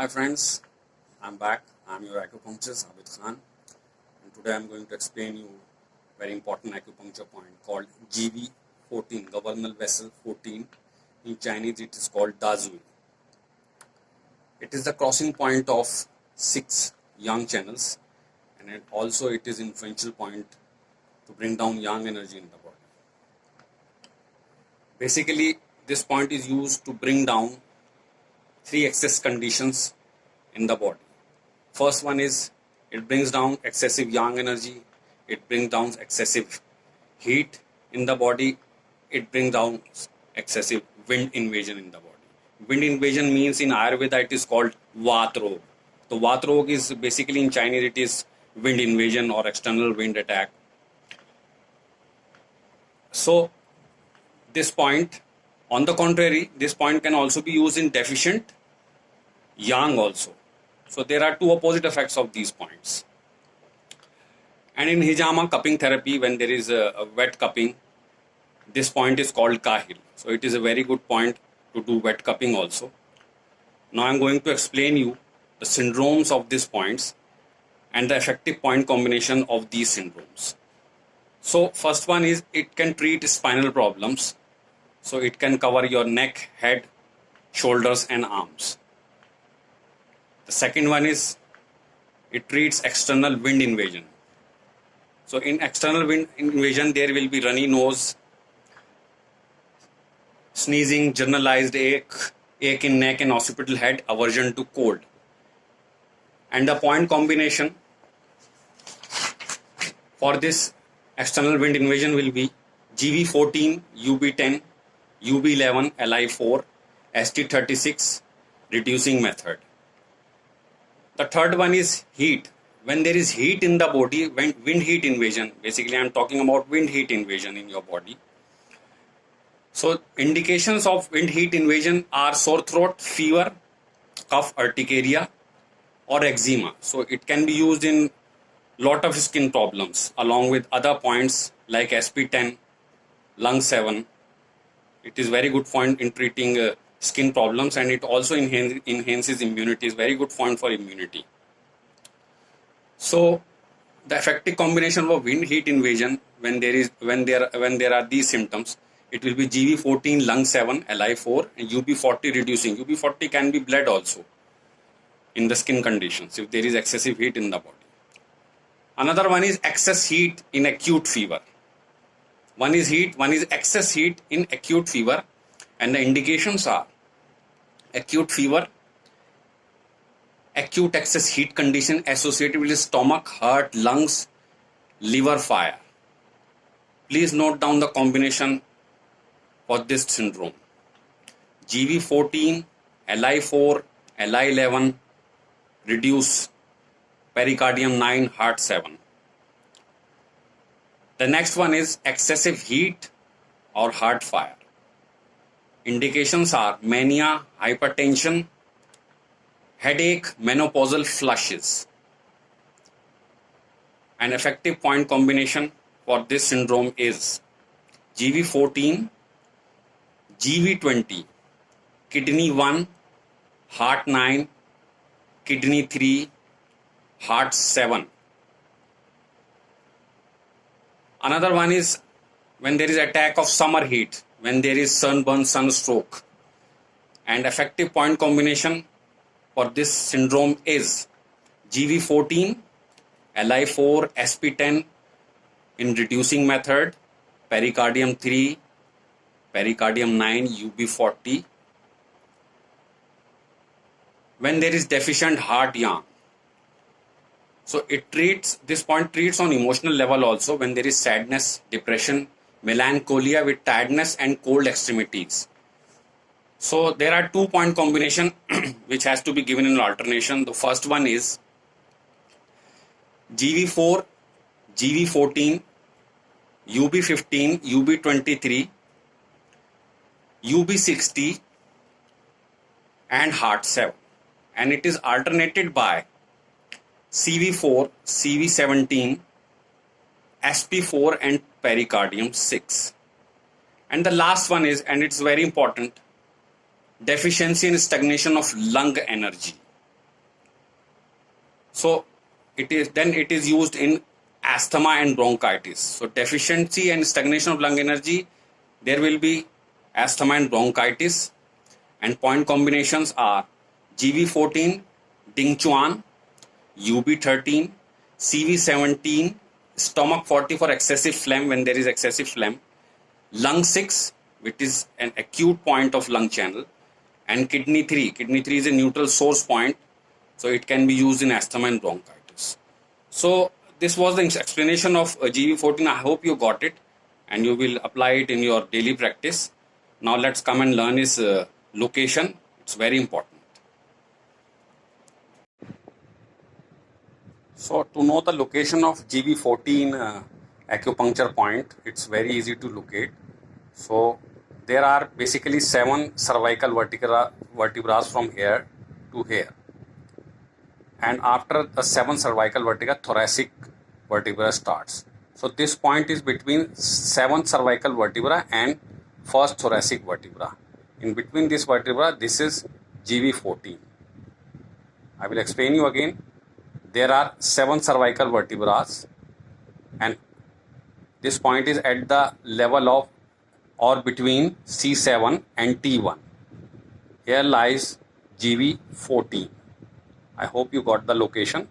Hi friends, I'm back. I'm your acupuncturist Abid Khan, and today I'm going to explain you very important acupuncture point called GV14, governal vessel 14. In Chinese it is called Da Zui. It is the crossing point of 6 yang channels, and it is influential point to bring down yang energy in the body. Basically, this point is used to bring down 3 excess conditions in the body. First one is it brings down excessive yang energy, it brings down excessive heat in the body, it brings down excessive wind invasion in the body. Wind invasion means in Ayurveda it is called Vat Rog. So Vat Rog is basically in Chinese it is wind invasion or external wind attack. So this point, on the contrary, this point can also be used in deficient yang also. So there are 2 opposite effects of these points. And in Hijama cupping therapy, when there is a wet cupping, this point is called Kahil. So it is a very good point to do wet cupping also. Now I am going to explain you the syndromes of these points and the effective point combination of these syndromes. So first one is it can treat spinal problems. So it can cover your neck, head, shoulders and arms. The second one is it treats external wind invasion. So in external wind invasion there will be runny nose, sneezing, generalized ache in neck and occipital head, aversion to cold. And the point combination for this external wind invasion will be GV14, UB10, UB11, Li4, ST36 reducing method. The third one is heat. When there is heat in the body, when wind heat invasion, basically I am talking about wind heat invasion in your body. So indications of wind heat invasion are sore throat, fever, cough, urticaria or eczema. So it can be used in lot of skin problems along with other points like SP10, lung 7. It is very good point in treating skin problems, and it also enhances immunity. Is very good point for immunity. So the effective combination of wind heat invasion when there are these symptoms, it will be GV14, lung 7, Li4 and UB40 reducing. UB40 can be bled also in the skin conditions if there is excessive heat in the body. Another one is excess heat in acute fever. One is heat, one is excess heat in acute fever, and the indications are acute fever, acute excess heat condition associated with stomach, heart, lungs, liver fire. Please note down the combination for this syndrome. GV14, Li4, Li11 reduce, pericardium 9, heart 7. The next one is excessive heat or heart fire. Indications are mania, hypertension, headache, menopausal flushes. An effective point combination for this syndrome is GV14, GV20, kidney 1, heart 9, kidney 3, heart 7. Another one is when there is attack of summer heat, when there is sunburn, sunstroke. And effective point combination for this syndrome is GV14, Li4, SP10 in reducing method, pericardium 3, pericardium 9, UB40. When there is deficient heart yang. So this point treats on emotional level also when there is sadness, depression, melancholia with tiredness and cold extremities. So there are 2 point combination which has to be given in alternation. The first one is GV4, GV14, UB15, UB23, UB60 and heart 7. And it is alternated by CV4, CV17, SP4 and pericardium 6. And the last one is, and it's very important, deficiency and stagnation of lung energy. So it is used in asthma and bronchitis. So deficiency and stagnation of lung energy, there will be asthma and bronchitis, and point combinations are GV14, Dingchuan, UB13, CV17, stomach 40 for excessive phlegm when there is excessive phlegm, lung 6, which is an acute point of lung channel, and kidney 3. Kidney 3 is a neutral source point, so it can be used in asthma and bronchitis. So this was the explanation of GV14. I hope you got it and you will apply it in your daily practice. Now let's come and learn its location. It's very important. So to know the location of GV14 acupuncture point, it's very easy to locate. So there are basically 7 cervical vertebrae from here to here. And after the 7 cervical vertebra, thoracic vertebra starts. So this point is between 7 cervical vertebra and first thoracic vertebra. In between this vertebra, this is GV14. I will explain you again. There are 7 cervical vertebrae, and this point is at the level of or between C7 and T1. Here lies GV14. I hope you got the location.